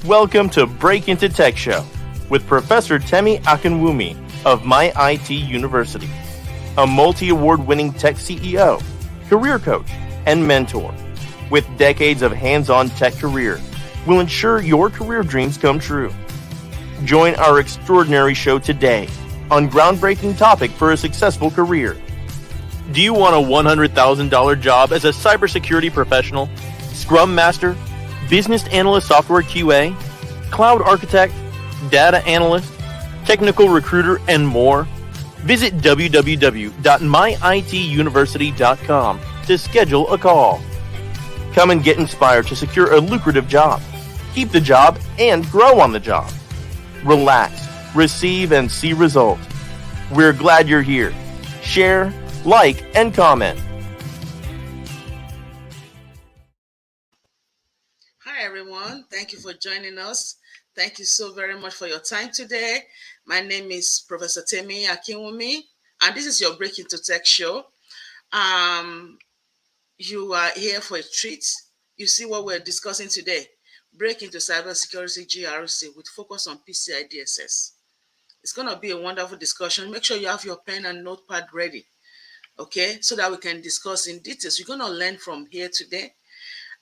Welcome to Break Into Tech Show with Professor Temi Akinwumi of My IT University, a multi-award winning tech CEO, career coach, and mentor. With decades of hands-on tech career, will ensure your career dreams come true. Join our extraordinary show today on groundbreaking topic for a successful career. Do you want a $100,000 job as a cybersecurity professional, scrum master, business analyst software QA, cloud architect, data analyst, technical recruiter, and more? Visit www.myituniversity.com to schedule a call. Come and get inspired to secure a lucrative job, keep the job, and grow on the job. Relax, receive, and see results. We're glad you're here. Share, like, and comment. Hi, everyone. Thank you for joining us. Thank you so very much for your time today. My name is Professor Temi Akinwumi, and this is your Break Into Tech show. You are here for a treat. You see what we're discussing today. Break into cybersecurity GRC with focus on PCI-DSS. It's going to be a wonderful discussion. Make sure you have your pen and notepad ready, okay, so that we can discuss in details. You're going to learn from here today.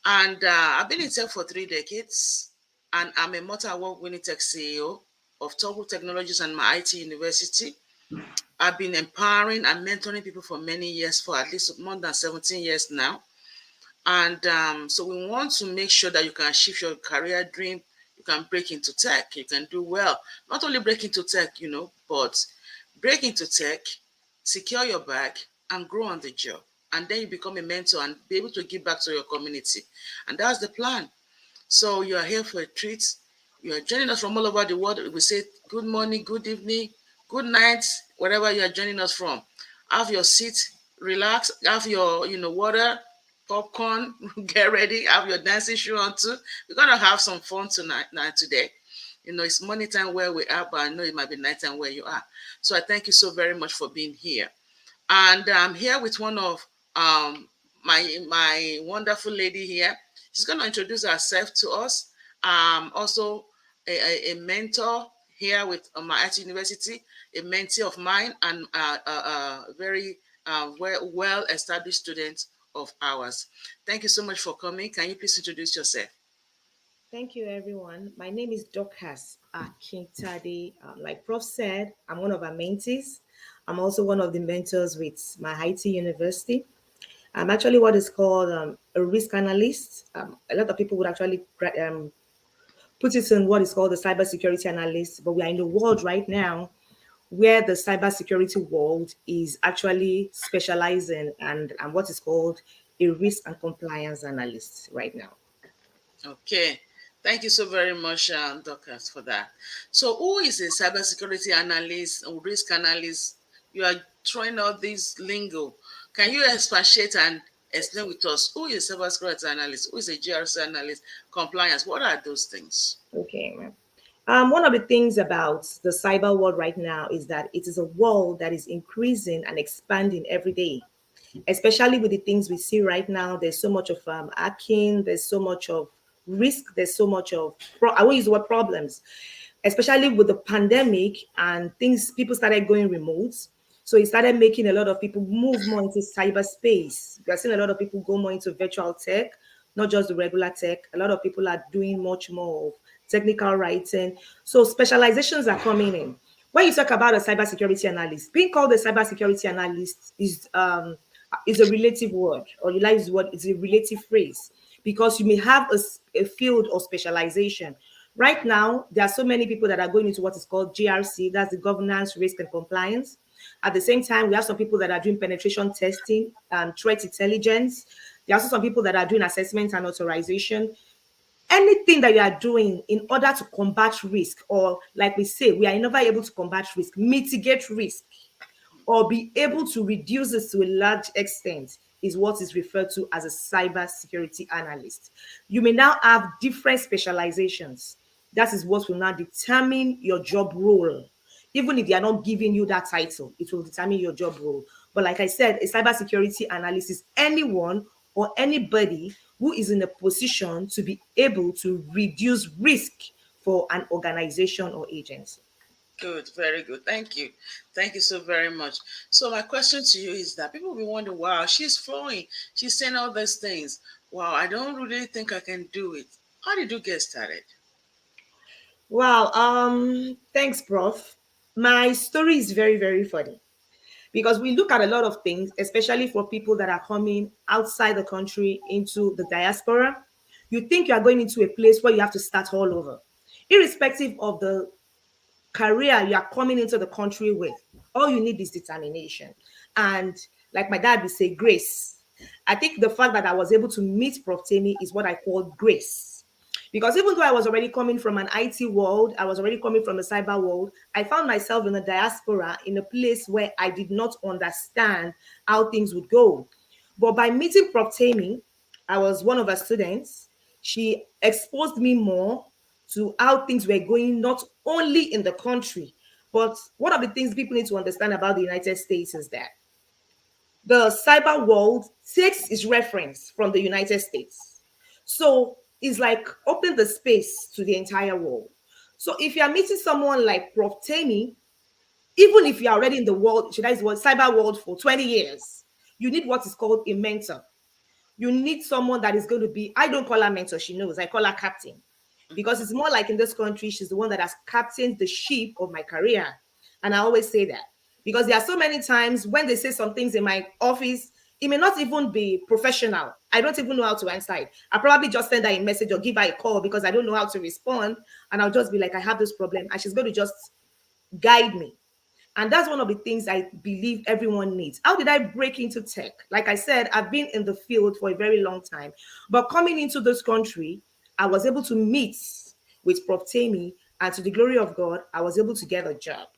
And I've been in tech for 3 decades, and I'm a multi-award winning tech CEO of Toggle Technologies and My IT University. I've been empowering and mentoring people for many years, for at least more than 17 years now. And so we want to make sure that you can achieve your career dream. You can break into tech. You can do well. Not only break into tech, but break into tech, secure your bag, and grow on the job. And then you become a mentor and be able to give back to your community. And that's the plan. So you are here for a treat. You are joining us from all over the world. We say good morning, good evening, good night, wherever you are joining us from. Have your seat, relax, have your water, popcorn, get ready, have your dancing shoe on too. We're going to have some fun today. It's morning time where we are, but I know it might be night time where you are. So I thank you so very much for being here. And I'm here with one of my wonderful lady here. She's going to introduce herself to us. Also a mentor here with my IT University, a mentee of mine, and a very well-established student of ours. Thank you so much for coming. Can you please introduce yourself? Thank you, everyone. My name is Dorcas Akintade. Like Prof said, I'm one of our mentees. I'm also one of the mentors with my IT University. I'm actually what is called a risk analyst. A lot of people would actually put it in what is called the cybersecurity analyst, but we are in the world right now where the cybersecurity world is actually specializing and what is called a risk and compliance analyst right now. Okay. Thank you so very much, Dorcas, for that. So who is a cybersecurity analyst or risk analyst? You are throwing out this lingo. Can you expatiate and explain with us who is a cybersecurity analyst, who is a GRC analyst, compliance? What are those things? Okay. One of the things about the cyber world right now is that it is a world that is increasing and expanding every day, especially with the things we see right now. There's so much of hacking, there's so much of risk, there's so much of, I won't use the word problems, especially with the pandemic and things, people started going remote. So it started making a lot of people move more into cyberspace. We are seeing a lot of people go more into virtual tech, not just the regular tech. A lot of people are doing much more of technical writing. So specializations are coming in. When you talk about a cybersecurity analyst, being called a cybersecurity analyst is a relative word, or you like this word, it's a relative phrase, because you may have a field of specialization. Right now, there are so many people that are going into what is called GRC, that's the governance, risk, and compliance. At the same time, we have some people that are doing penetration testing, threat intelligence. There are also some people that are doing assessment and authorization. Anything that you are doing in order to combat risk, or like we say, we are never able to combat risk, mitigate risk, or be able to reduce this to a large extent, is what is referred to as a cybersecurity analyst. You may now have different specializations. That is what will now determine your job role. Even if they are not giving you that title, it will determine your job role. But like I said, a cybersecurity analyst is anyone or anybody who is in a position to be able to reduce risk for an organization or agency. Good, very good. Thank you. Thank you so very much. So my question to you is that people will be wondering, wow, she's flowing. She's saying all these things. Wow, I don't really think I can do it. How did you get started? Wow, thanks, Prof. My story is very, very funny because we look at a lot of things, especially for people that are coming outside the country into the diaspora. You think you are going into a place where you have to start all over, irrespective of the career you are coming into the country with. All you need is determination. And like my dad would say, grace. I think the fact that I was able to meet Prof. Temi is what I call grace. Because even though I was already coming from an IT world, I was already coming from a cyber world, I found myself in the diaspora in a place where I did not understand how things would go. But by meeting Prof. Temi, I was one of her students. She exposed me more to how things were going, not only in the country, but one of the things people need to understand about the United States is that the cyber world takes its reference from the United States. So it's like opening the space to the entire world. So if you're meeting someone like Prof. Temi, even if you're already in the world, should I say cyber world for 20 years, you need what is called a mentor. You need someone that is going to be, I don't call her mentor, she knows, I call her captain. Because it's more like in this country, she's the one that has captained the ship of my career. And I always say that because there are so many times when they say some things in my office, it may not even be professional. I don't even know how to answer it. I probably just send her a message or give her a call because I don't know how to respond. And I'll just be like, I have this problem. And she's going to just guide me. And that's one of the things I believe everyone needs. How did I break into tech? Like I said, I've been in the field for a very long time. But coming into this country, I was able to meet with Prof. Temi, and to the glory of God, I was able to get a job.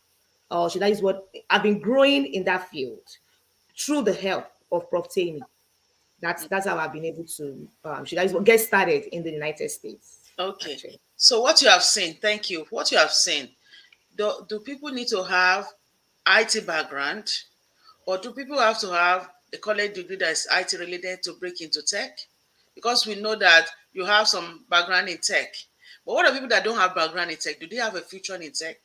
Or should I use what I've been growing in that field through the help of Prof. Temi. That's how I've been able to should I use what, get started in the United States. Okay. Actually. So what you have seen, thank you. What you have seen, do people need to have IT background, or do people have to have a college degree that is IT related to break into tech? Because we know that you have some background in tech. But what are people that don't have background in tech? Do they have a future in tech?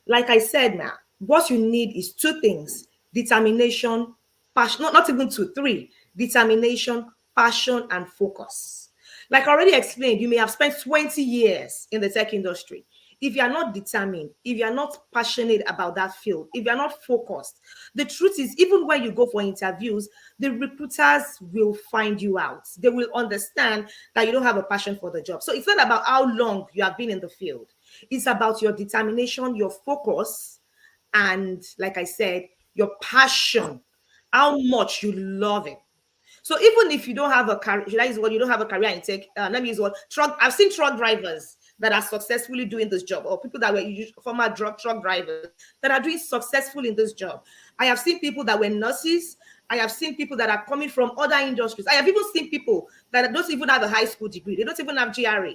Like I said now, what you need is two things: determination, passion, not even two, three, determination, passion, and focus. Like I already explained, you may have spent 20 years in the tech industry. If you are not determined, if you are not passionate about that field, if you are not focused, the truth is, even when you go for interviews, the recruiters will find you out. They will understand that you don't have a passion for the job. So it's not about how long you have been in the field. It's about your determination, your focus, and like I said, your passion, how much you love it. So even if you don't have a career, should I use what you don't have a career in tech? Let me use what truck. I've seen truck drivers that are successfully doing this job, or people that were former truck drivers that are doing successful in this job. I have seen people that were nurses. I have seen people that are coming from other industries. I have even seen people that don't even have a high school degree. They don't even have GRA.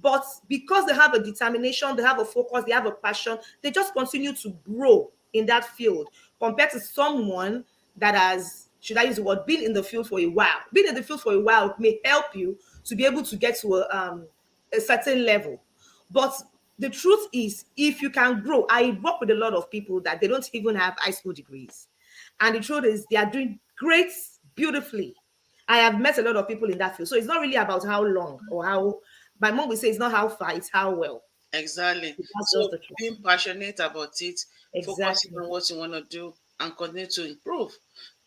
But because they have a determination, they have a focus, they have a passion, they just continue to grow in that field compared to someone that has, should I use the word, been in the field for a while. Being in the field for a while may help you to be able to get to a certain level. But the truth is, if you can grow, I work with a lot of people that they don't even have high school degrees. And the truth is, they are doing great, beautifully. I have met a lot of people in that field. So it's not really about how long or how, my mom would say it's not how far, it's how well. Exactly. That's just So the truth. being passionate about it, focusing Exactly. on what you want to do, and continue to improve.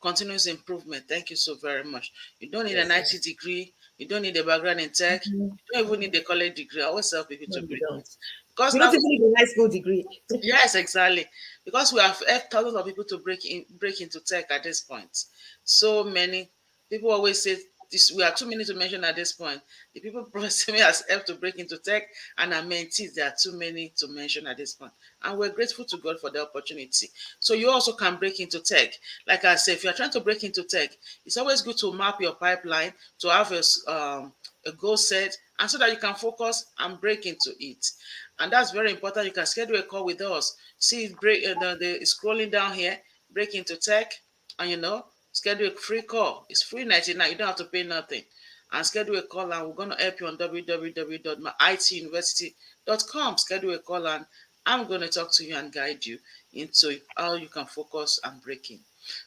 Continuous improvement. Thank you so very much. You don't need an Yes, sir. IT degree. You don't need a background in tech. Mhm. You don't even need a college degree. I always tell people No, to you bring don't. it. Because You now, don't even need a high school degree. yes, exactly. Because we have helped thousands of people to break into tech at this point. So many people always say this. We are too many to mention at this point. The people Professor me has helped to break into tech, and our mentees, there are too many to mention at this point. And we're grateful to God for the opportunity. So you also can break into tech. Like I said, if you're trying to break into tech, it's always good to map your pipeline, to have a goal set, and so that you can focus and break into it. And that's very important. You can schedule a call with us. See, break the scrolling down here, break into tech, and schedule a free call. It's free 99. You don't have to pay nothing. And schedule a call, and we're going to help you on www.myituniversity.com. Schedule a call, and I'm going to talk to you and guide you into how you can focus on breaking.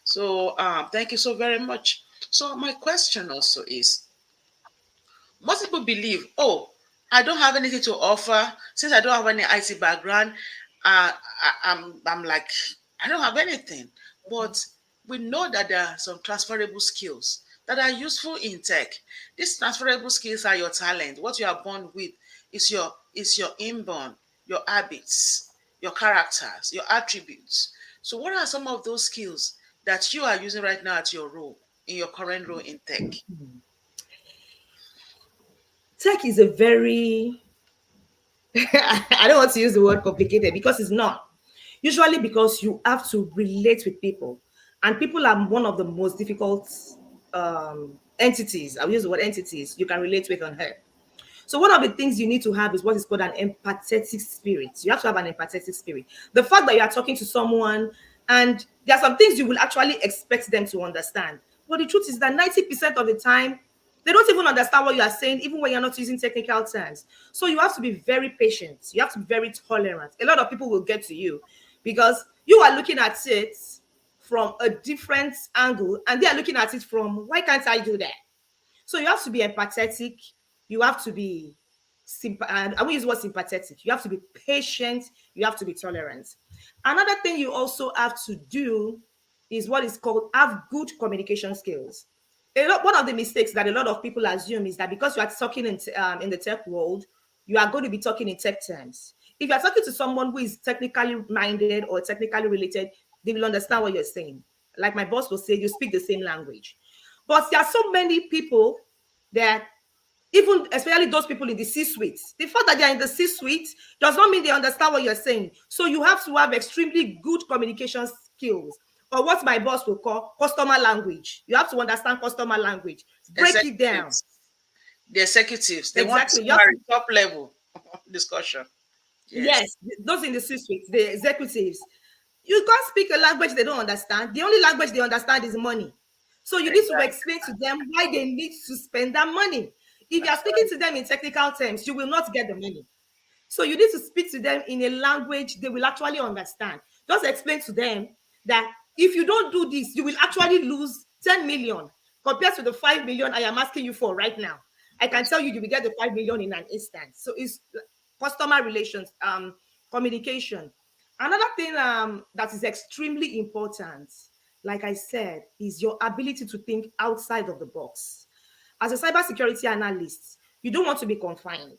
So thank you so very much. So my question also is, most people believe, oh, I don't have anything to offer. Since I don't have any IT background, I'm like, I don't have anything. But we know that there are some transferable skills that are useful in tech. These transferable skills are your talent. What you are born with is your inborn, your habits, your characters, your attributes. So what are some of those skills that you are using right now at your role, in your current role in tech? Tech is a very, I don't want to use the word complicated because it's not. Usually because you have to relate with people, and people are one of the most difficult entities. I'll use the word entities you can relate with on earth. So one of the things you need to have is what is called an empathetic spirit. You have to have an empathetic spirit. The fact that you are talking to someone and there are some things you will actually expect them to understand. But the truth is that 90% of the time, they don't even understand what you are saying, even when you're not using technical terms. So you have to be very patient. You have to be very tolerant. A lot of people will get to you because you are looking at it from a different angle and they are looking at it from, why can't I do that? So you have to be empathetic. You have to be, and I will use the word sympathetic. You have to be patient. You have to be tolerant. Another thing you also have to do is what is called have good communication skills. One of the mistakes that a lot of people assume is that because you are talking in the tech world, you are going to be talking in tech terms. If you are talking to someone who is technically minded or technically related, they will understand what you're saying. Like my boss will say, you speak the same language. But there are so many people that, even especially those people in the C-suite, the fact that they are in the C-suite does not mean they understand what you're saying. So you have to have extremely good communication skills, or what my boss will call customer language. You have to understand customer language. Break it down. The executives, they Exactly. want top level discussion. Yes, those in the C-suite, the executives. You can't speak a language they don't understand. The only language they understand is money. So you need to explain to them why they need to spend that money. If you're speaking to them in technical terms, you will not get the money. So you need to speak to them in a language they will actually understand. Just explain to them that if you don't do this, you will actually lose 10 million compared to the 5 million I am asking you for right now. I can tell you will get the 5 million in an instant. So it's customer relations, communication. Another thing that is extremely important, like I said, is your ability to think outside of the box. As a cybersecurity analyst, you don't want to be confined.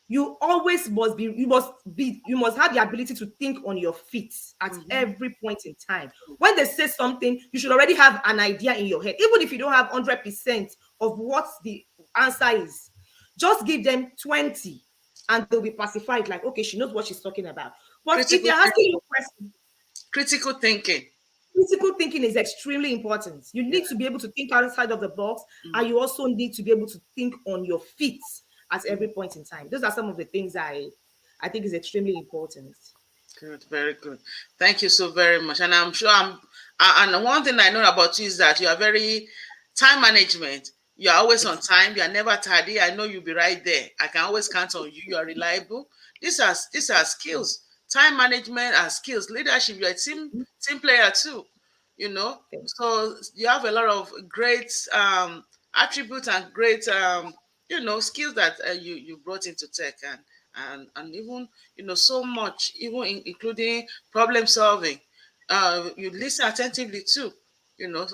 You always must have the ability to think on your feet at every point in time. When they say something, you should already have an idea in your head. Even if you don't have 100% of what the answer is, just give them 20 and they'll be pacified, like, okay, she knows what she's talking about. But if they're asking you questions, critical thinking is extremely important. You need to be able to think outside of the box, and you also need to be able to think on your feet at every point in time. Those are some of the things I think is extremely important. Good, very good. Thank you so very much. And I'm sure and one thing I know about you is that you are very time management. You are always on time. You are never tardy. I know you'll be right there. I can always count on you. You are reliable. These are skills. Time management and skills. Leadership. You're a team player too. So you have a lot of great attributes and great skills that you brought into tech, and even so much, even including problem solving. You listen attentively too.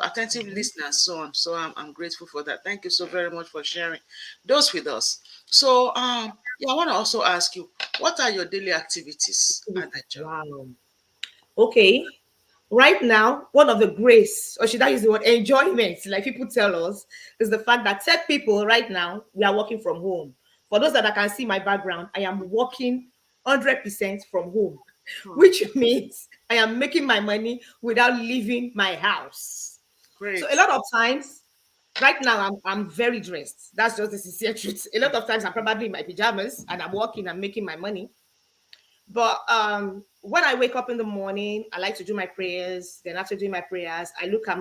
Attentive listeners, so on. So I'm grateful for that. Thank you so very much for sharing those with us. So I want to also ask you, what are your daily activities at that job? Wow. Okay. Right now, one of the grace, or should I use the word enjoyment, like people tell us, is the fact that tech people right now, we are working from home. For those that can see my background, I am working 100% from home, which means I am making my money without leaving my house. Great. So a lot of times, right now, I'm very dressed. That's just the sincere truth. A lot of times I'm probably in my pajamas and I'm working and making my money. But when I wake up in the morning, I like to do my prayers. Then after doing my prayers, I look at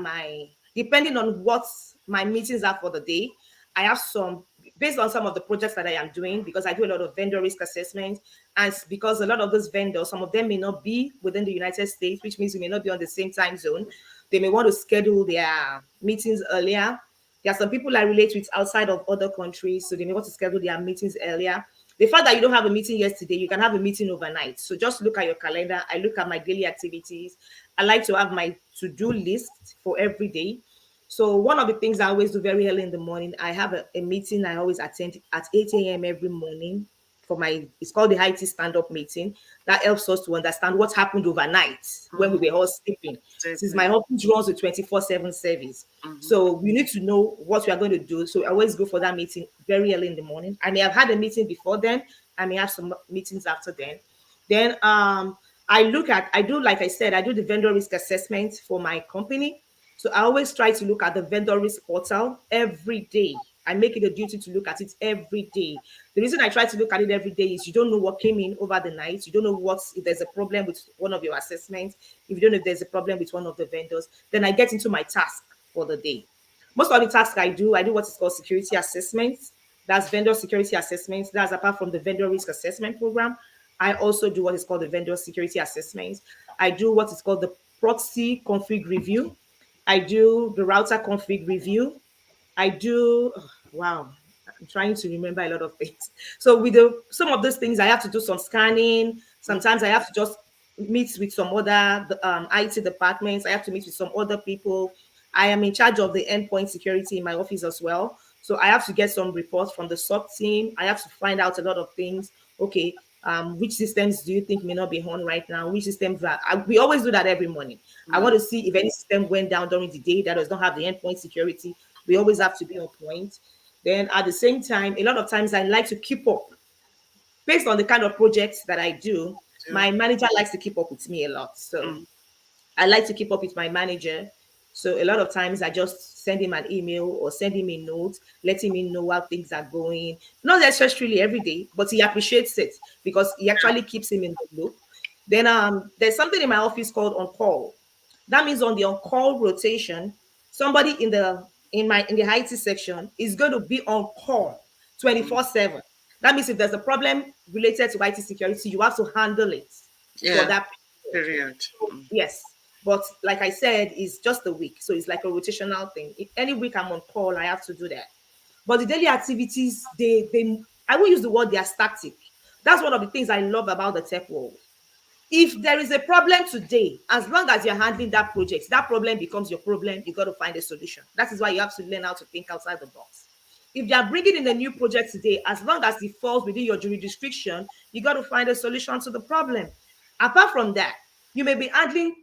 depending on what my meetings are for the day, I have some, based on some of the projects that I am doing, because I do a lot of vendor risk assessment. And because a lot of those vendors, some of them may not be within the United States, which means we may not be on the same time zone. They may want to schedule their meetings earlier. There are some people I relate with outside of other countries, so they may want to schedule their meetings earlier. The fact that you don't have a meeting yesterday, you can have a meeting overnight. So just look at your calendar. I look at my daily activities. I like to have my to-do list for every day. So one of the things I always do very early in the morning, I have a meeting I always attend at 8 a.m. every morning for it's called the IT stand-up meeting. That helps us to understand what happened overnight when we were all sleeping. Since my office runs a 24/7 service. So we need to know what we are going to do. So I always go for that meeting very early in the morning. I may have had a meeting before then. I may have some meetings after then. Then I do, like I said, I do the vendor risk assessment for my company. So I always try to look at the vendor risk portal every day. I make it a duty to look at it every day. The reason I try to look at it every day is you don't know what came in over the night. You don't know if there's a problem with one of your assessments. If you don't know if there's a problem with one of the vendors, then I get into my task for the day. Most of the tasks I do what is called security assessments. That's vendor security assessments. That's apart from the vendor risk assessment program. I also do what is called the vendor security assessments. I do what is called the proxy config review. I do the router config review. I do, wow, I'm trying to remember a lot of things. So with some of those things, I have to do some scanning. Sometimes I have to just meet with some other IT departments. I have to meet with some other people. I am in charge of the endpoint security in my office as well. So I have to get some reports from the SOC team. I have to find out a lot of things. Okay, which systems do you think may not be on right now? Which systems we always do that every morning. I want to see if any system went down during the day that does not have the endpoint security. We always have to be on point. Then at the same time, a lot of times I like to keep up based on the kind of projects that I do. My manager likes to keep up with me a lot. So I like to keep up with my manager. So a lot of times I just send him an email or send him a note, letting him know how things are going. Not necessarily every day, but he appreciates it because he actually keeps him in the loop. Then there's something in my office called on call. That means on the on call rotation, somebody in the IT section is going to be on call 24/7. That means if there's a problem related to IT security, you have to handle it for that period. Yes. But like I said, it's just a week. So it's like a rotational thing. If any week I'm on call, I have to do that. But the daily activities, I won't use the word they are static. That's one of the things I love about the tech world. If there is a problem today, as long as you're handling that project, that problem becomes your problem. You got to find a solution. That is why you have to learn how to think outside the box. If they are bringing in a new project today, as long as it falls within your jurisdiction, you got to find a solution to the problem. Apart from that, you may be handling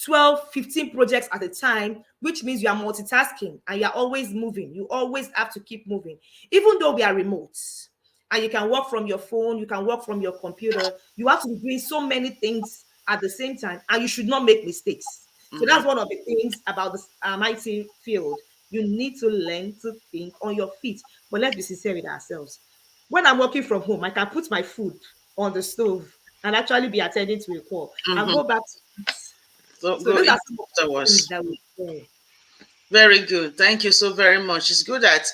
12, 15 projects at a time, which means you are multitasking and you're always moving. You always have to keep moving, even though we are remote. And you can work from your phone, you can work from your computer. You have to be doing so many things at the same time, and you should not make mistakes. So that's one of the things about the IT field. You need to learn to think on your feet. But let's be sincere with ourselves. When I'm working from home, I can put my food on the stove and actually be attending to a call and go back to it. So those are some of the things that we do. Very good. Thank you so very much. It's good that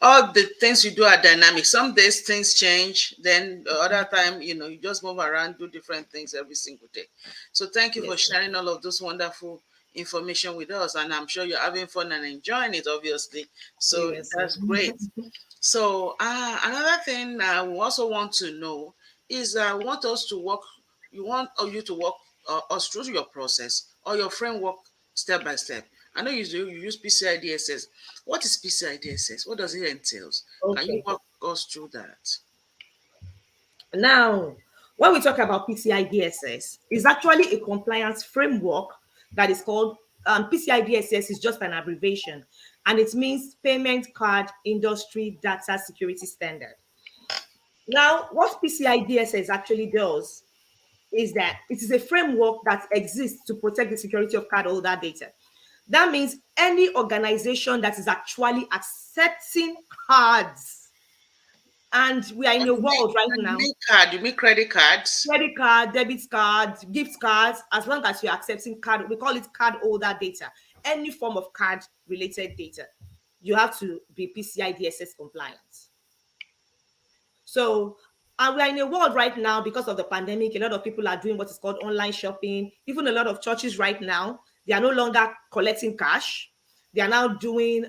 all the things you do are dynamic. Some days things change, then the other time, you just move around, do different things every single day. So thank you for sharing all of those wonderful information with us. And I'm sure you're having fun and enjoying it, obviously. So that's great. So another thing I also want to know is I want us to walk, you to walk us through your process or your framework step by step. I know you use PCI-DSS. What is PCI-DSS? What does it entail? Can you walk us through that? Now, when we talk about PCI-DSS, it's actually a compliance framework that is called PCI-DSS is just an abbreviation, and it means Payment Card Industry Data Security Standard. Now, what PCI-DSS actually does is that it is a framework that exists to protect the security of cardholder data. That means any organization that is actually accepting cards And we are in a world right now. You mean credit cards? Credit card, debit card, gift cards, as long as you're accepting card, we call it card holder data. Any form of card related data, you have to be PCI-DSS compliant. So, and we are in a world right now because of the pandemic. A lot of people are doing what is called online shopping. Even a lot of churches right now, they are no longer collecting cash. They are now doing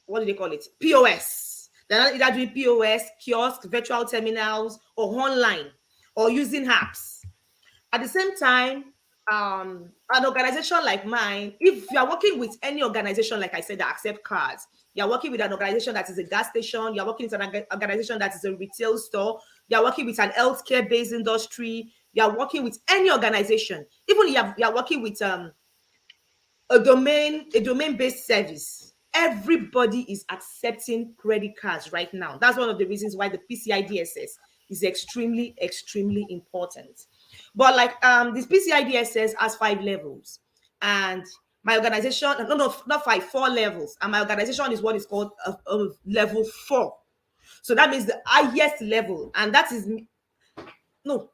what do they call it? POS. They're not either doing POS, kiosk, virtual terminals, or online, or using apps. At the same time, an organization like mine, if you are working with any organization, like I said, that accept cards, you're working with an organization that is a gas station, you're working with an organization that is a retail store, you're working with an healthcare-based industry, you're working with any organization, even you're working with a domain-based service. Everybody is accepting credit cards right now. That's one of the reasons why the PCI-DSS is extremely, extremely important. But like this PCI-DSS has 5 levels, and my organization, not 5, 4 levels, and my organization is what is called a level 4. So that means the highest level, and that is not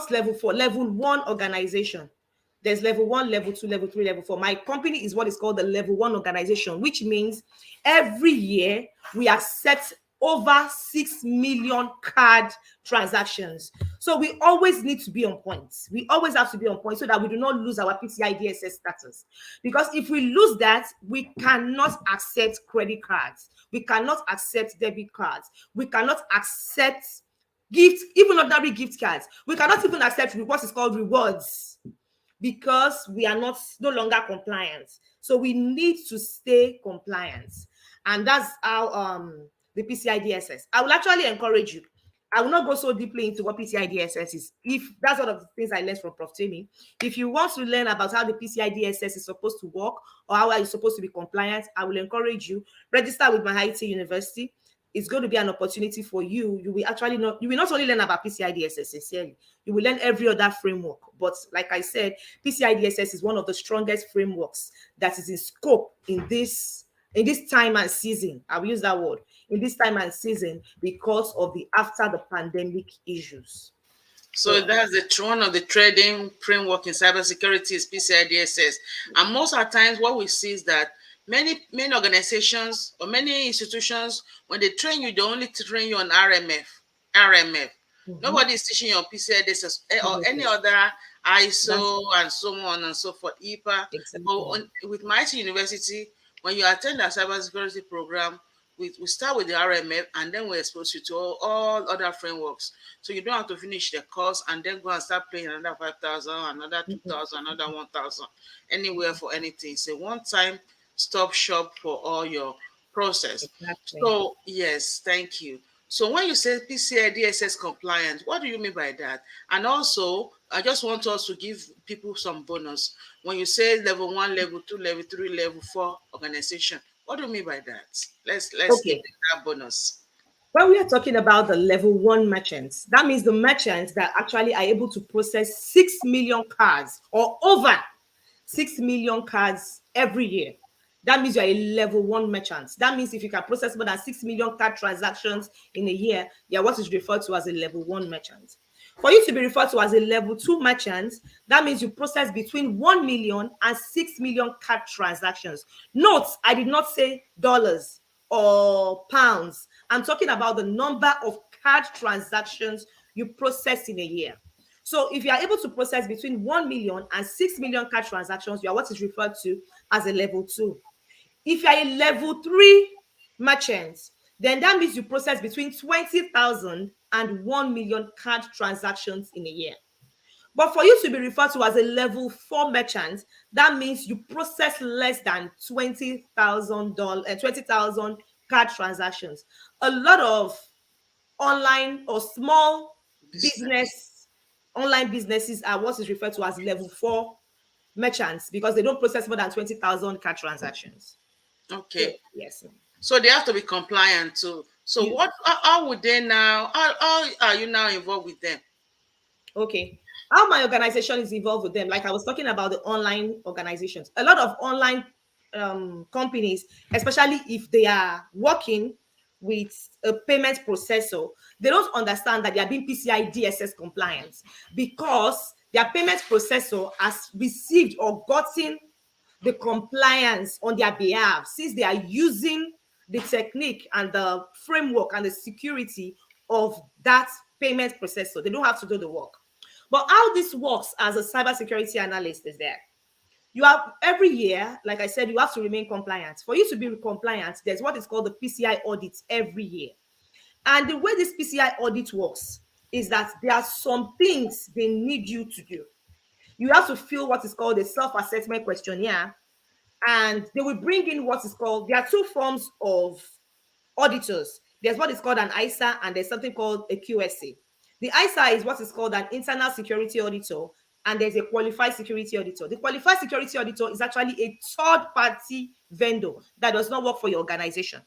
level 4, level 1 organization. There's level 1, level 2, level 3, level 4. My company is what is called the level 1 organization, which means every year we accept over 6 million card transactions. So we always need to be on point. We always have to be on point so that we do not lose our PCI-DSS status. Because if we lose that, we cannot accept credit cards. We cannot accept debit cards. We cannot accept gifts, even ordinary gift cards. We cannot even accept what is called rewards, because we are no longer compliant. So we need to stay compliant. And that's how the PCI-DSS. I will actually encourage you. I will not go so deeply into what PCI-DSS is. If that's one of the things I learned from Prof. Temi. If you want to learn about how the PCI-DSS is supposed to work or how are you supposed to be compliant, I will encourage you. Register with my IT university. It's going to be an opportunity for you. You will not only learn about PCI-DSS sincerely, you will learn every other framework. But like I said, PCI-DSS is one of the strongest frameworks that is in scope in this time and season. I will use that word, in this time and season, because of the after the pandemic issues. So that's one of the trading framework in cybersecurity is PCI-DSS. And most of the times what we see is that many organizations or many institutions, when they train you, they only train you on RMF. Mm-hmm. Nobody is teaching you on PCI-DSS or any other ISO and so on and so forth, EPA. Exactly. But with my university, when you attend a cybersecurity program, we start with the RMF and then we expose you to all other frameworks. So you don't have to finish the course and then go and start paying another 5,000, another 2,000, another 1,000, anywhere for anything. It's a one-time stop shop for all your process. Exactly. So yes, thank you. So when you say PCI-DSS compliant, what do you mean by that? And also, I just want us to give people some bonus. When you say level 1, level 2, level 3, level 4 organization, what do you mean by that? Let's give that bonus. When we are talking about the level 1 merchants, that means the merchants that actually are able to process 6 million cards or over 6 million cards every year. That means you're a level 1 merchant. That means if you can process more than 6 million card transactions in a year, you're what is referred to as a level 1 merchant. For you to be referred to as a level 2 merchant, that means you process between 1 million and 6 million card transactions. Note, I did not say dollars or pounds. I'm talking about the number of card transactions you process in a year. So if you are able to process between 1 million and 6 million card transactions, you are what is referred to as a level 2. If you are a level 3 merchant, then that means you process between 20,000 and 1 million card transactions in a year. But for you to be referred to as a level 4 merchant, that means you process less than 20,000 card transactions. A lot of online or small online businesses are what is referred to as level 4 merchants because they don't process more than 20,000 card transactions. Okay. So, yes. So they have to be compliant too. So how would they now? How are you now involved with them? Okay. How my organization is involved with them, like I was talking about the online organizations. A lot of online companies, especially if they are working with a payment processor, they don't understand that they are being PCI-DSS compliant because their payment processor has received or gotten the compliance on their behalf, since they are using the technique and the framework and the security of that payment processor. They don't have to do the work. But how this works as a cybersecurity analyst is that you have every year, like I said, you have to remain compliant. For you to be compliant, there's what is called the PCI audit every year. And the way this PCI audit works is that there are some things they need you to do. You have to fill what is called a self-assessment questionnaire, and they will bring in what is called, there are two forms of auditors. There's what is called an ISA, and there's something called a QSA. The ISA is what is called an internal security auditor, and there's a qualified security auditor. The qualified security auditor is actually a third-party vendor that does not work for your organization.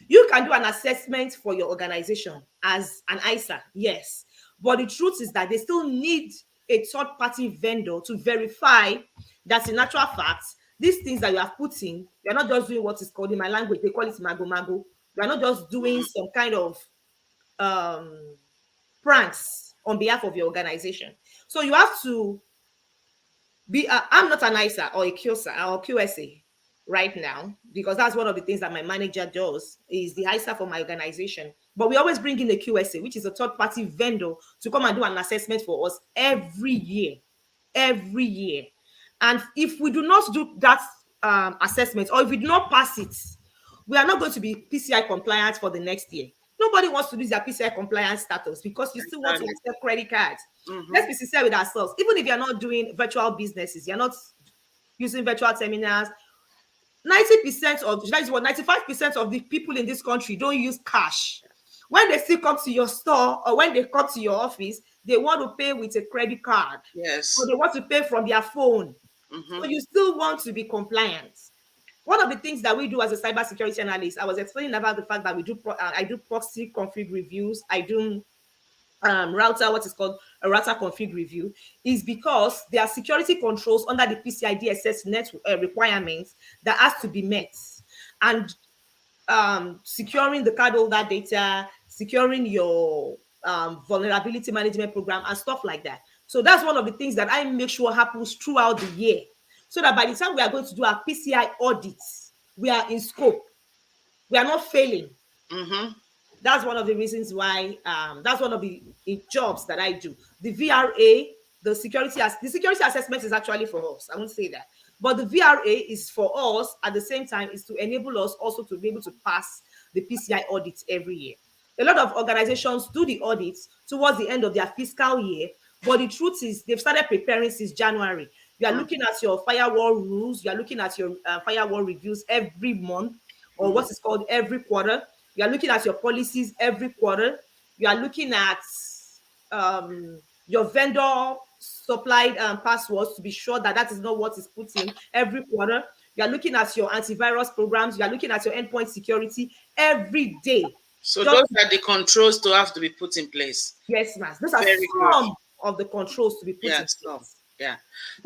You can do an assessment for your organization as an ISA, yes. But the truth is that they still need a third-party vendor to verify that in actual fact, these things that you have put in, you're not just doing what is called, in my language, they call it mago-mago. You're not just doing some kind of pranks on behalf of your organization. So you have to be, I'm not an ISA or a QSA right now, because that's one of the things that my manager does, is the ISA for my organization. But we always bring in the QSA, which is a third-party vendor, to come and do an assessment for us every year. And if we do not do that assessment, or if we do not pass it, we are not going to be PCI compliant for the next year. Nobody wants to lose their PCI compliance status because you still want to accept credit cards. Let's be sincere with ourselves. Even if you're not doing virtual businesses, you're not using virtual terminals, 90% of, that is what, 95% of the people in this country don't use cash. When they still come to your store or when they come to your office, they want to pay with a credit card. Yes. So they want to pay from their phone. So you still want to be compliant. One of the things that we do as a cybersecurity analyst, I was explaining about the fact that we do, I do proxy config reviews. I do router, what is called a router config review, is because there are security controls under the PCI-DSS network requirements that has to be met. And securing the card holder data, securing your vulnerability management program and stuff like that. So that's one of the things that I make sure happens throughout the year, so that by the time we are going to do our PCI audits, we are in scope. We are not failing. That's one of the reasons why, that's one of the jobs that I do. The VRA, the security assessment is actually for us. I won't say that. But the VRA is for us, at the same time, is to enable us also to be able to pass the PCI audits every year. A lot of organizations do the audits towards the end of their fiscal year, but the truth is they've started preparing since January. You are looking at your firewall rules, you are looking at your firewall reviews every month, or what is called every quarter. You are looking at your policies every quarter. You are looking at your vendor supplied passwords to be sure that that is not what is put in every quarter. You are looking at your antivirus programs. You are looking at your endpoint security every day. So those are the controls to have to be put in place. Yes, ma'am. Those are some of the controls to be put in place. Yeah.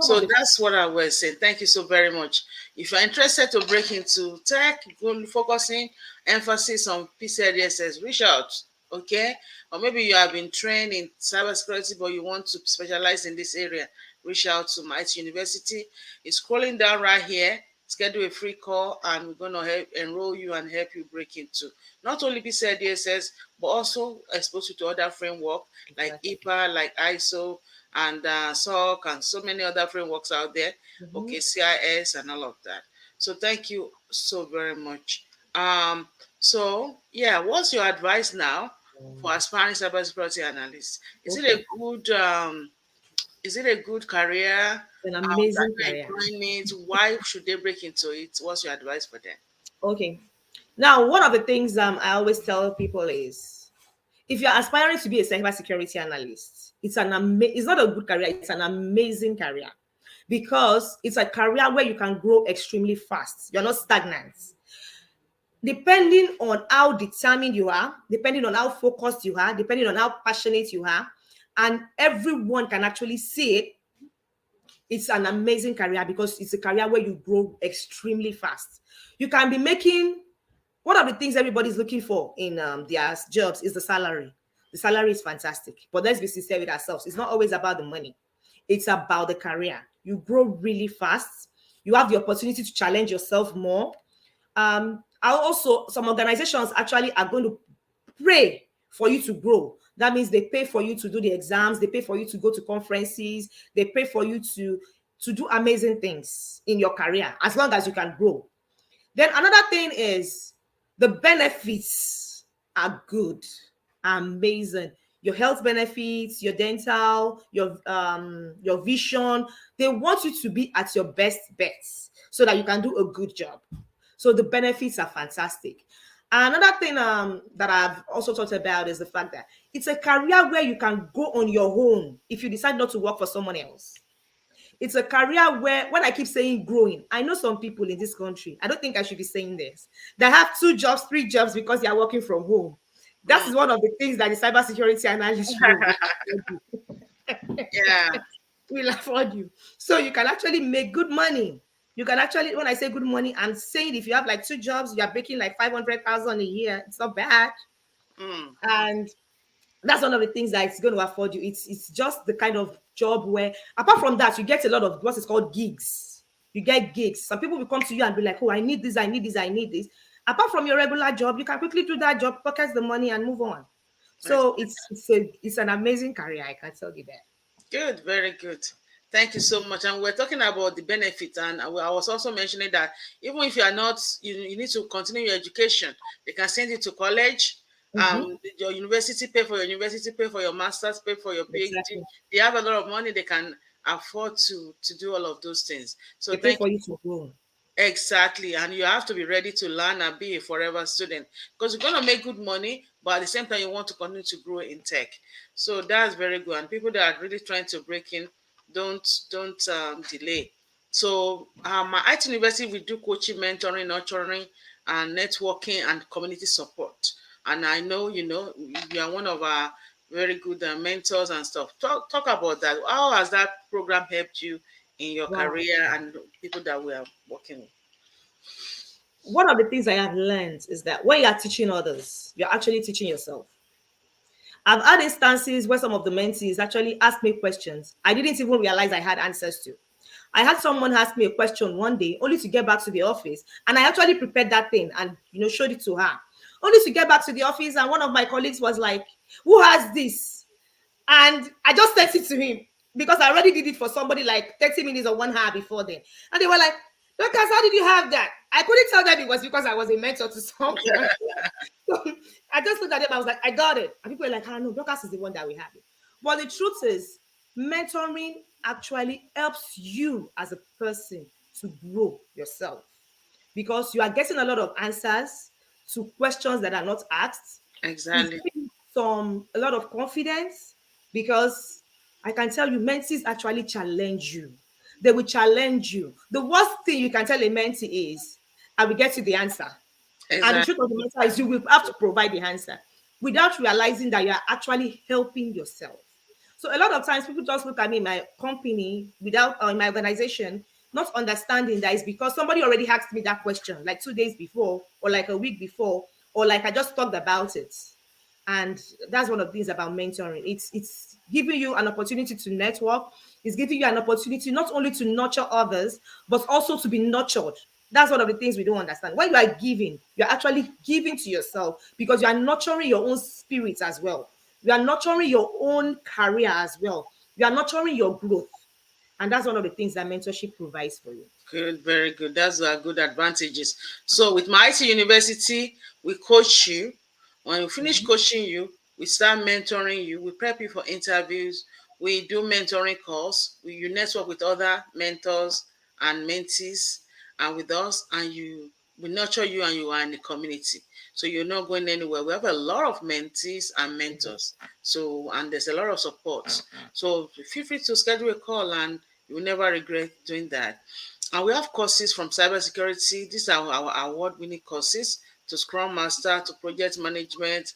So that's what I was saying. Thank you so very much. If you're interested to break into tech, focusing emphasis on PCI-DSS, reach out. Okay. Or maybe you have been trained in cybersecurity, but you want to specialize in this area, reach out to my university. It's scrolling down right here. Schedule a free call, and we're going to help enroll you and help you break into not only PCI-DSS, but also expose you to other framework like IPA, like ISO, and SOC, and so many other frameworks out there. Okay, CIS and all of that. So thank you so very much. So yeah, what's your advice now for aspiring cybersecurity analysts? Is it a good career? An amazing career. Why should they break into it? What's your advice for them? Okay. Now, one of the things I always tell people is, if you're aspiring to be a cybersecurity analyst, it's not a good career, it's an amazing career, because it's a career where you can grow extremely fast. You're not stagnant. Depending on how determined you are, depending on how focused you are, depending on how passionate you are, and everyone can actually see it, it's an amazing career because it's a career where you grow extremely fast. You can be making, one of the things everybody's looking for in their jobs is the salary. The salary is fantastic, but let's be sincere with ourselves. It's not always about the money. It's about the career. You grow really fast. You have the opportunity to challenge yourself more. Also, some organizations actually are going to pray for you to grow. That means they pay for you to do the exams, they pay for you to go to conferences, they pay for you to do amazing things in your career as long as you can grow. Then another thing is the benefits are good, amazing. Your health benefits, your dental, your vision, they want you to be at your best bets so that you can do a good job. So the benefits are fantastic. Another thing that I've also talked about is the fact that it's a career where you can go on your own if you decide not to work for someone else. It's a career where, when I keep saying growing, I know some people in this country, I don't think I should be saying this, they have 2 jobs, 3 jobs because they are working from home. That is one of the things that the cybersecurity analyst Yeah. will afford you. So you can actually make good money. You can actually, when I say good money, I'm saying if you have like 2 jobs, you are making like 500,000 a year. It's not bad. And that's one of the things that it's going to afford you. It's just the kind of job where, apart from that, you get a lot of what is called gigs. You get gigs. Some people will come to you and be like, oh, I need this, I need this, I need this. Apart from your regular job, you can quickly do that job, pocket the money, and move on. So it's an amazing career, I can tell you that. Good, very good. Thank you so much. And we're talking about the benefits, and I was also mentioning that even if you are not, you need to continue your education. They can send you to college. Your university pay for your university, pay for your master's, pay for your PhD. Exactly. They have a lot of money. They can afford to do all of those things. So They pay thank for you. you to grow. Exactly, and you have to be ready to learn and be a forever student because you're going to make good money, but at the same time you want to continue to grow in tech. So that's very good, and people that are really trying to break in, don't delay. So my IT university, we do coaching, mentoring, nurturing, and networking and community support. And I know you are one of our very good mentors and stuff. Talk about that. How has that program helped you in your Wow. career and people that we are working with? One of the things I have learned is that when you are teaching others, you're actually teaching yourself. I've had instances where some of the mentees actually asked me questions I didn't even realize I had answers to. I had someone ask me a question one day, only to get back to the office, and I actually prepared that thing and showed it to her. Only to get back to the office, and one of my colleagues was like, "Who has this?" And I just sent it to him because I already did it for somebody like 30 minutes or 1 hour before then. And they were like, "Lucas, how did you have that?" I couldn't tell them it was because I was a mentor to someone. So I just looked at them. I was like, "I got it." And people were like, "Ah, no, Lucas is the one that we have it." But the truth is, mentoring actually helps you as a person to grow yourself because you are getting a lot of answers to questions that are not asked. It's Exactly. giving you a lot of confidence because I can tell you, mentees actually challenge you. They will challenge you. The worst thing you can tell a mentee is, "I will get you the answer." And the Exactly. truth of the matter is, you will have to provide the answer without realizing that you are actually helping yourself. So a lot of times people just look at me in my company without, or in my organization, not understanding that it's because somebody already asked me that question like 2 days before, or like a week before, or like I just talked about it. And that's one of the things about mentoring. It's giving you an opportunity to network. It's giving you an opportunity not only to nurture others, but also to be nurtured. That's one of the things we don't understand. When you are giving, you're actually giving to yourself because you are nurturing your own spirit as well. You are nurturing your own career as well. You are nurturing your growth. And that's one of the things that mentorship provides for you. Good, very good. That's good advantages. So with my IT university, we coach you. When we finish coaching you, we start mentoring you. We prep you for interviews. We do mentoring calls. You network with other mentors and mentees and with us, and we nurture you, and you are in the community. So you're not going anywhere. We have a lot of mentees and mentors. So, and there's a lot of support. So feel free to schedule a call, and you will never regret doing that. And we have courses from cybersecurity. These are our award-winning courses, to Scrum Master, to project management,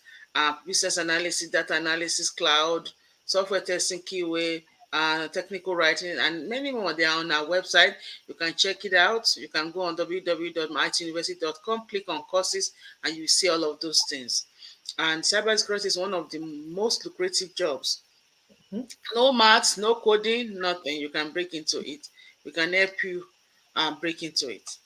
business analysis, data analysis, cloud, software testing, QA, technical writing, and many more. They are on our website. You can check it out. You can go on www.mituniversity.com, click on courses, and you see all of those things. And cybersecurity is one of the most lucrative jobs. Mhm. No maths, no coding, nothing. You can break into it. We can help you break into it.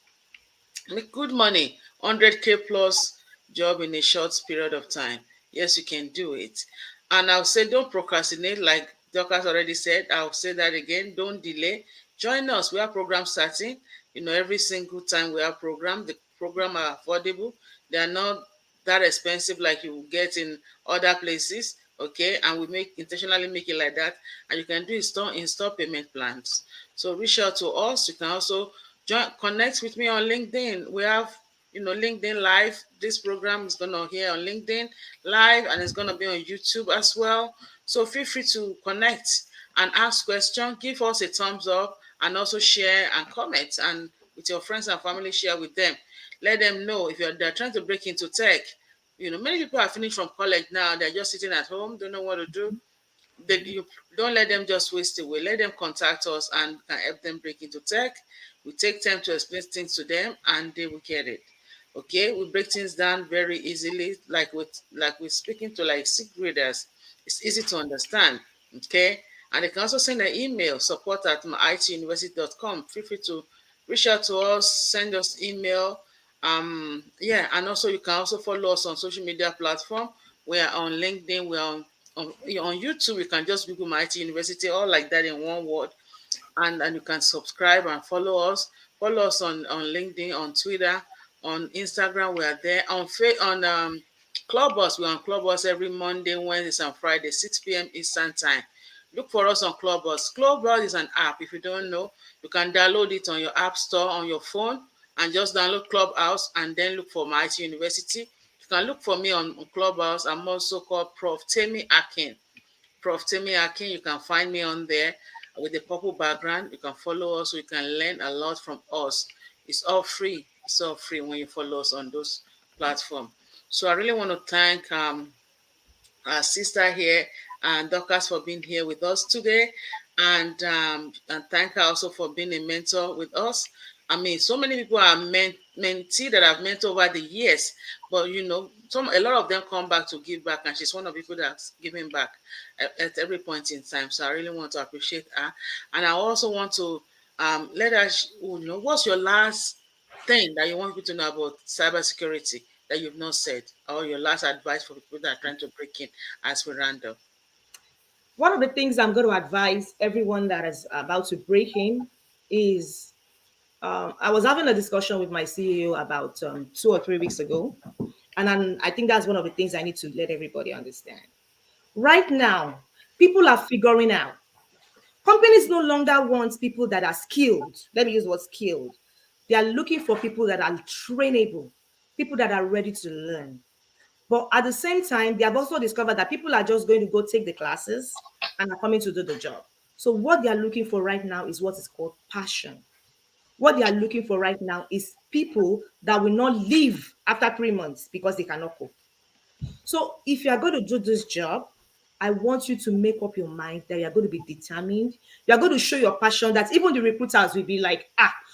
Make good money, 100K plus job in a short period of time. Yes, you can do it. And I'll say don't procrastinate, like Dorcas already said. I'll say that again. Don't delay. Join us. We have programs starting. Every single time we have program, the program are affordable. They are not that expensive like you get in other places. Okay, and we intentionally make it like that. And you can do install payment plans. So reach out to us. You can also connect with me on LinkedIn. We have, LinkedIn Live. This program is going to hear on LinkedIn Live, and it's going to be on YouTube as well. So feel free to connect and ask questions. Give us a thumbs up, and also share and comment. And with your friends and family, share with them. Let them know if they're trying to break into tech. Many people are finished from college now. They're just sitting at home, don't know what to do. You don't let them just waste away. Let them contact us and can help them break into tech. We take time to explain things to them, and they will get it. Okay, we break things down very easily, like we're speaking to like sixth graders. It's easy to understand. Okay, and they can also send an email, support@ituniversity.com. Feel free to reach out to us, send us email. Yeah, and also you can also follow us on social media platform. We are on LinkedIn. We are on YouTube. You can just Google my IT University, all like that in one word, and you can subscribe and follow us. Follow us on LinkedIn, on Twitter, on Instagram. We are there on Clubhouse. We're on Clubhouse every Monday, Wednesdays, and Friday, 6 p.m. Eastern Time. Look for us on Clubhouse. Clubhouse is an app. If you don't know, you can download it on your app store on your phone and just download Clubhouse and then look for my IT University. You can look for me on Clubhouse. I'm also called Prof. Temi Akin. Prof. Temi Akin, you can find me on there with the purple background. You can follow us. You can learn a lot from us. It's all free. It's all free when you follow us on those platforms. So I really want to thank our sister here and Dorcas for being here with us today, and thank her also for being a mentor with us. I mean, so many people are mentee that I've mentored over the years, but a lot of them come back to give back, and she's one of the people that's giving back at every point in time. So I really want to appreciate her, and I also want to let us know what's your last thing that you want people to know about cybersecurity that you've not said, or your last advice for people that are trying to break in as we round up. One of the things I'm going to advise everyone that is about to break in is I was having a discussion with my CEO about 2 or 3 weeks ago. And I think that's one of the things I need to let everybody understand. Right now, people are figuring out. Companies no longer want people that are skilled. Let me use what skilled. They are looking for people that are trainable, people that are ready to learn. But at the same time, they have also discovered that people are just going to go take the classes and are coming to do the job. So what they are looking for right now is what is called passion. What they are looking for right now is people that will not leave after 3 months because they cannot cope. So if you are going to do this job, I want you to make up your mind that you are going to be determined. You are going to show your passion that even the recruiters will be like,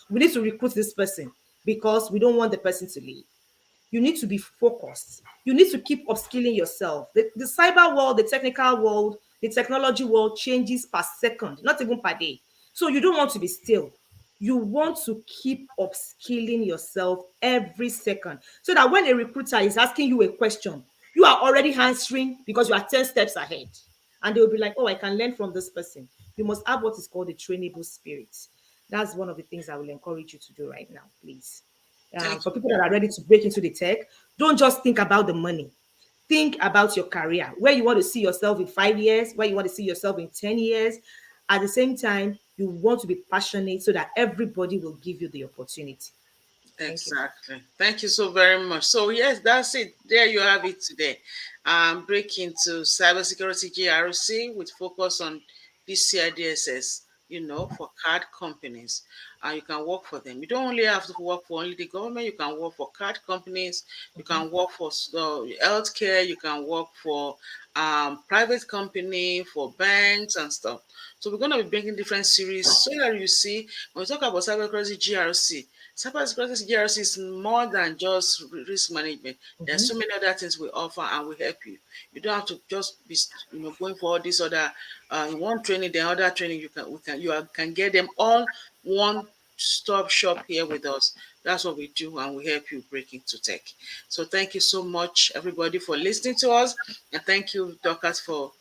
we need to recruit this person because we don't want the person to leave. You need to be focused. You need to keep upskilling yourself. The cyber world, the technical world, the technology world changes per second, not even per day. So you don't want to be still. You want to keep upskilling yourself every second so that when a recruiter is asking you a question, you are already answering because you are 10 steps ahead. And they will be like, oh, I can learn from this person. You must have what is called the trainable spirit. That's one of the things I will encourage you to do right now, please. Thank For you. people that are ready to break into the tech, don't just think about the money. Think about your career, where you want to see yourself in 5 years, where you want to see yourself in 10 years. At the same time, you want to be passionate so that everybody will give you the opportunity. Thank you. Exactly. Thank you so very much. So yes, that's it. There you have it today. Break into cybersecurity GRC with focus on PCI-DSS, for card companies. You can work for them. You don't only have to work for only the government. You can work for card companies. You can work for healthcare. You can work for private company, for banks and stuff. So we're going to be bringing different series so that you see when we talk about cybersecurity GRC. Cybersecurity GRC is more than just risk management. There's so many other things we offer and we help you. You don't have to just be going for all this other one training, the other training. You can get them all one stop shop here with us. That's what we do, and we help you break into tech. So thank you so much, everybody, for listening to us, and thank you, Dorcas, for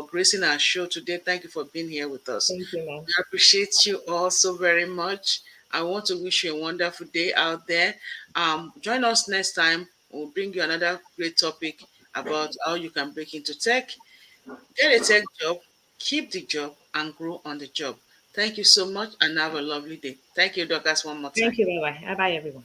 gracing our show today. Thank you for being here with us. Thank you, ma'am. We appreciate you all so very much. I want to wish you a wonderful day out there. Join us next time. We'll bring you another great topic about how you can break into tech. Get a tech job, keep the job, and grow on the job. Thank you so much and have a lovely day. Thank you, Dorcas, one more time. Thank you. Bye bye. Bye bye, everyone.